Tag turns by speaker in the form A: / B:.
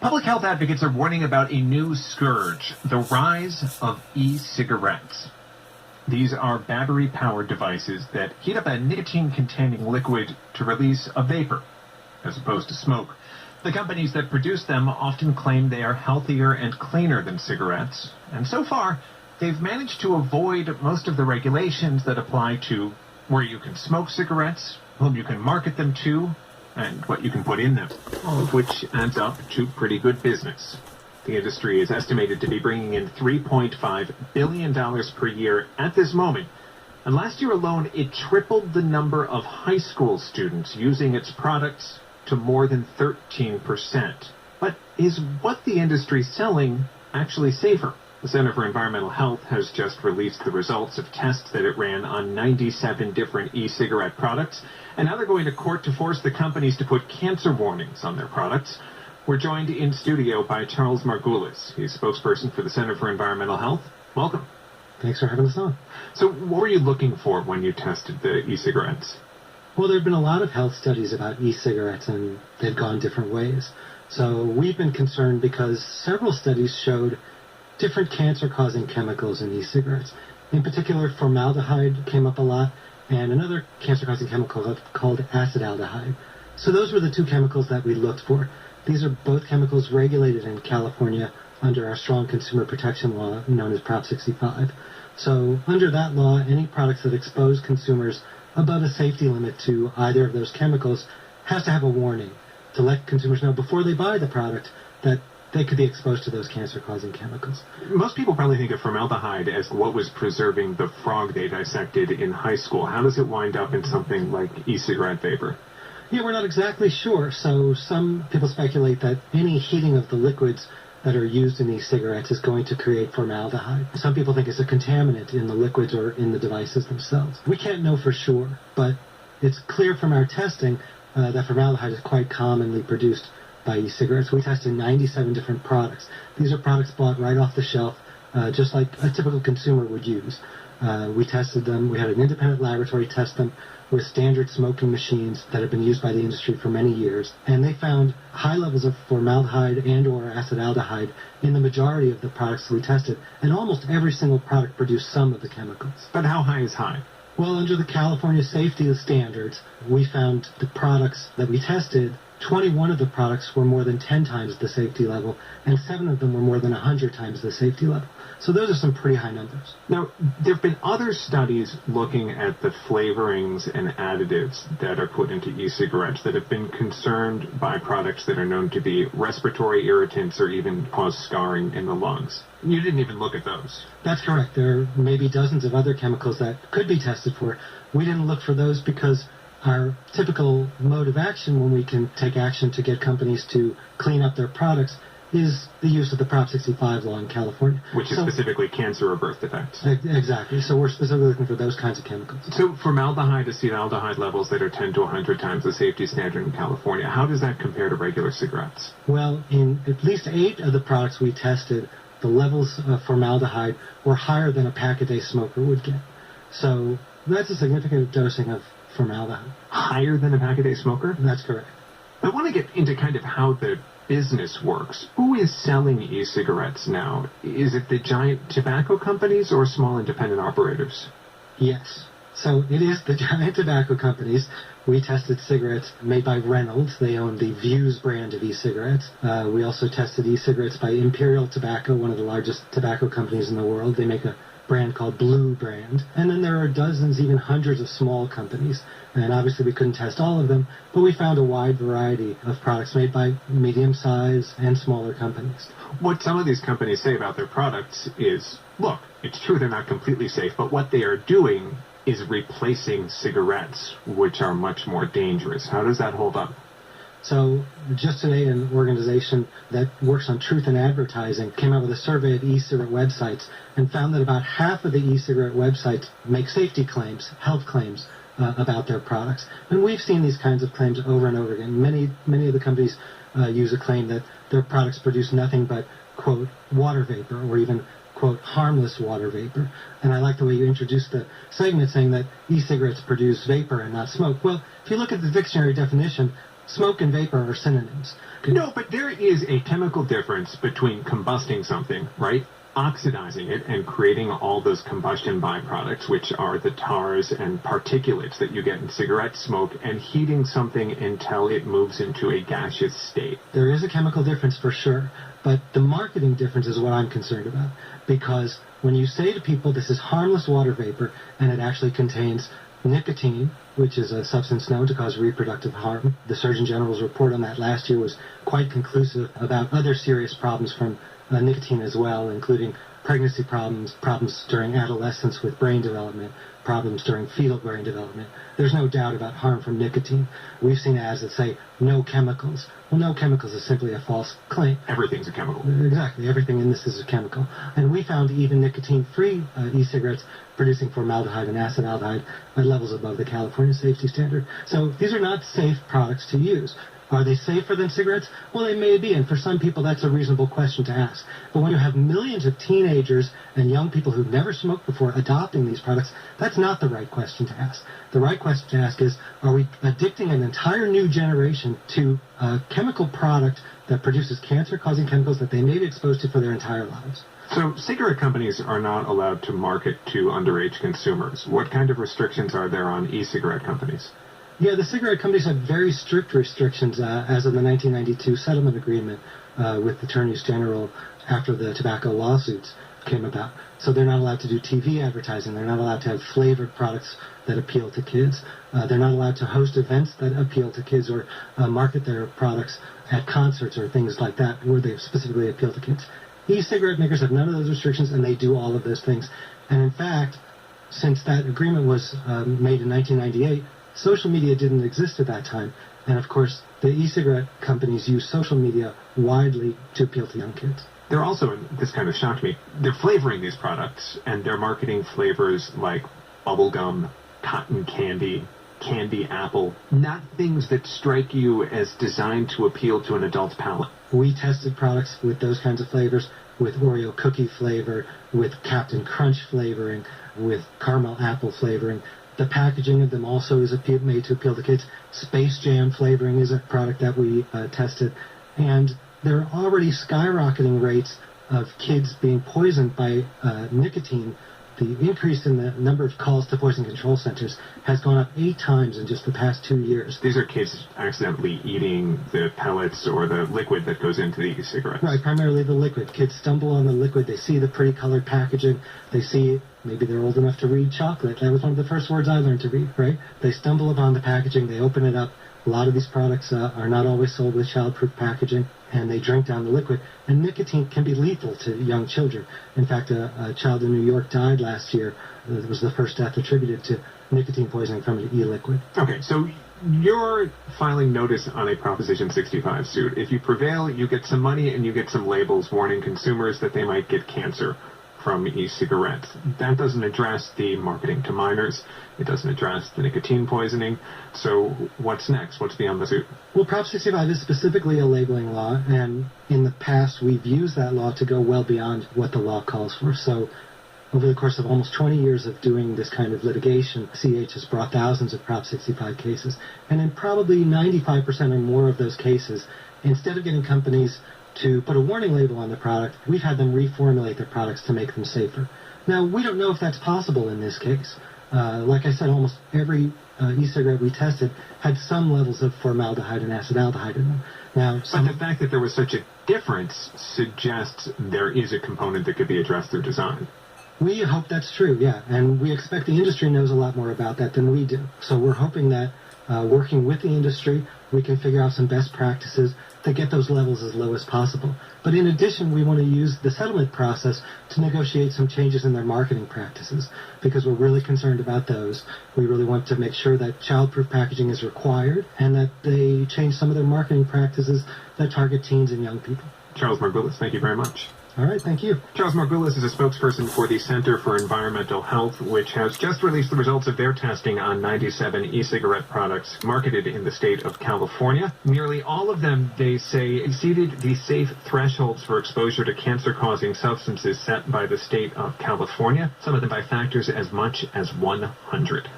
A: Public health advocates are warning about a new scourge, the rise of e-cigarettes. These are battery-powered devices that heat up a nicotine-containing liquid to release a vapor, as opposed to smoke. The companies that produce them often claim they are healthier and cleaner than cigarettes, and so far, they've managed to avoid most of the regulations that apply to where you can smoke cigarettes, whom you can market them to, and what you can put in them, all of which adds up to pretty good business. The industry is estimated to be bringing in $3.5 billion per year at this moment, and last year alone, it tripled the number of high school students using its products to more than 13%. But is what the industry's selling actually safer? The Center for Environmental Health has just released the results of tests that it ran on 97 different e-cigarette products, and now they're going to court to force the companies to put cancer warnings on their products. We're joined in studio by Charles Margulis. He's spokesperson for the Center for Environmental Health. Welcome.
B: Thanks for having us on.
A: So what were you looking for when you tested the e-cigarettes?
B: Well, there have been a lot of health studies about e-cigarettes, and they've gone different ways. So we've been concerned because several studies showed different cancer-causing chemicals in e-cigarettes. In particular, formaldehyde came up a lot, and another cancer-causing chemical called acetaldehyde. So those were the two chemicals that we looked for. These are both chemicals regulated in California under our strong consumer protection law known as Prop 65. So under that law, any products that expose consumers above a safety limit to either of those chemicals has to have a warning to let consumers know before they buy the product that they could be exposed to those cancer-causing chemicals.
A: Most people probably think of formaldehyde as what was preserving the frog they dissected in high school. How does it wind up in something like e-cigarette vapor?
B: Yeah, we're not exactly sure. So some people speculate that any heating of the liquids that are used in e-cigarettes is going to create formaldehyde. Some people think it's a contaminant in the liquids or in the devices themselves. We can't know for sure, but it's clear from our testing that formaldehyde is quite commonly produced by e-cigarettes. We tested 97 different products. These are products bought right off the shelf, just like a typical consumer would use. We tested them. We had an independent laboratory test them with standard smoking machines that have been used by the industry for many years, and they found high levels of formaldehyde and or acetaldehyde in the majority of the products we tested, and almost every single product produced some of the chemicals.
A: But how high is high?
B: Well, under the California safety standards, we found the products that we tested, 21 of the products were more than 10 times the safety level, and 7 of them were more than 100 times the safety level. So those are some pretty high numbers.
A: Now, there have been other studies looking at the flavorings and additives that are put into e-cigarettes that have been concerned by products that are known to be respiratory irritants or even cause scarring in the lungs. You didn't even look at those.
B: That's correct. There are maybe dozens of other chemicals that could be tested for. We didn't look for those because our typical mode of action when we can take action to get companies to clean up their products is the use of the Prop 65 law in California.
A: Which is specifically cancer or birth defects.
B: Exactly. So we're specifically looking for those kinds of chemicals.
A: So formaldehyde, acetaldehyde levels that are 10 to 100 times the safety standard in California, how does that compare to regular cigarettes?
B: Well, in at least 8 of the products we tested, the levels of formaldehyde were higher than a pack-a-day smoker would get. So that's a significant dosing of formaldehyde.
A: Higher than a pack-a-day smoker?
B: That's correct.
A: I want to get into kind of how the business works. Who is selling e-cigarettes now? Is it the giant tobacco companies or small independent operators?
B: Yes. So it is the giant tobacco companies. We tested cigarettes made by Reynolds. They own the Views brand of e-cigarettes. We also tested e-cigarettes by Imperial Tobacco, one of the largest tobacco companies in the world. They make a brand called Blue brand. And then there are dozens, even hundreds of small companies. And obviously we couldn't test all of them, but we found a wide variety of products made by medium-sized and smaller companies.
A: What some of these companies say about their products is, look, it's true they're not completely safe, but what they are doing is replacing cigarettes, which are much more dangerous. How does that hold up?
B: So just today, an organization that works on truth in advertising came out with a survey of e-cigarette websites and found that about half of the e-cigarette websites make safety claims, health claims, about their products. And we've seen these kinds of claims over and over again. Many of the companies use a claim that their products produce nothing but, quote, water vapor, or even, quote, harmless water vapor. And I like the way you introduced the segment saying that e-cigarettes produce vapor and not smoke. Well, if you look at the dictionary definition, smoke and vapor are synonyms.
A: No, but there is a chemical difference between combusting something, right? Oxidizing it and creating all those combustion byproducts, which are the tars and particulates that you get in cigarette smoke, and heating something until it moves into a gaseous state.
B: There is a chemical difference for sure, but the marketing difference is what I'm concerned about. Because when you say to people this is harmless water vapor and it actually contains nicotine, which is a substance known to cause reproductive harm, the Surgeon General's report on that last year was quite conclusive about other serious problems from nicotine as well, including pregnancy problems, problems during adolescence with brain development, problems during fetal brain development. There's no doubt about harm from nicotine. We've seen ads that say no chemicals. Well, no chemicals is simply a false claim.
A: Everything's a chemical.
B: Exactly. Everything in this is a chemical. And we found even nicotine-free e-cigarettes producing formaldehyde and acetaldehyde at levels above the California safety standard. So these are not safe products to use. Are they safer than cigarettes? Well, they may be, and for some people that's a reasonable question to ask. But when you have millions of teenagers and young people who've never smoked before adopting these products, that's not the right question to ask. The right question to ask is, are we addicting an entire new generation to a chemical product that produces cancer-causing chemicals that they may be exposed to for their entire lives?
A: So cigarette companies are not allowed to market to underage consumers. What kind of restrictions are there on e-cigarette companies?
B: Yeah, the cigarette companies have very strict restrictions as of the 1992 settlement agreement with attorneys general after the tobacco lawsuits came about. So they're not allowed to do TV advertising. They're not allowed to have flavored products that appeal to kids. They're not allowed to host events that appeal to kids or market their products at concerts or things like that where they specifically appeal to kids. E-cigarette makers have none of those restrictions, and they do all of those things. And in fact, since that agreement was made in 1998, social media didn't exist at that time. And of course, the e-cigarette companies use social media widely to appeal to young kids.
A: They're also, and this kind of shocked me, they're flavoring these products, and they're marketing flavors like bubblegum, cotton candy, candy apple, not things that strike you as designed to appeal to an adult's palate.
B: We tested products with those kinds of flavors, with Oreo cookie flavor, with Captain Crunch flavoring, with caramel apple flavoring. The packaging of them also is made to appeal to kids. Space Jam flavoring is a product that we tested. And there are already skyrocketing rates of kids being poisoned by nicotine. The increase in the number of calls to poison control centers has gone up 8 times in just the past 2 years.
A: These are kids accidentally eating the pellets or the liquid that goes into the e-cigarettes.
B: Right, primarily the liquid. Kids stumble on the liquid. They see the pretty colored packaging. They see, maybe they're old enough to read chocolate. That was one of the first words I learned to read, right? They stumble upon the packaging. They open it up. A lot of these products are not always sold with child-proof packaging, and they drink down the liquid. And nicotine can be lethal to young children. In fact, a child in New York died last year. It was the first death attributed to nicotine poisoning from an e-liquid.
A: Okay, so you're filing notice on a Proposition 65 suit. If you prevail, you get some money and you get some labels warning consumers that they might get cancer from e-cigarettes. That doesn't address the marketing to minors. It doesn't address the nicotine poisoning. So what's next? What's beyond the suit?
B: Well, Prop 65 is specifically a labeling law, and in the past we've used that law to go well beyond what the law calls for. So over the course of almost 20 years of doing this kind of litigation, CH has brought thousands of Prop 65 cases. And in probably 95% or more of those cases, instead of getting companies to put a warning label on the product, we've had them reformulate their products to make them safer. Now, we don't know if that's possible in this case. Like I said, almost every e-cigarette we tested had some levels of formaldehyde and acetaldehyde in them. Now,
A: but the fact that there was such a difference suggests there is a component that could be addressed through design.
B: We hope that's true, yeah, and we expect the industry knows a lot more about that than we do. So we're hoping that working with the industry, we can figure out some best practices to get those levels as low as possible. But in addition, we want to use the settlement process to negotiate some changes in their marketing practices, because we're really concerned about those. We really want to make sure that child-proof packaging is required and that they change some of their marketing practices that target teens and young people.
A: Charles Margulis, thank you very much.
B: All right, thank you.
A: Charles Margulis is a spokesperson for the Center for Environmental Health, which has just released the results of their testing on 97 e-cigarette products marketed in the state of California. Nearly all of them, they say, exceeded the safe thresholds for exposure to cancer-causing substances set by the state of California, some of them by factors as much as 100.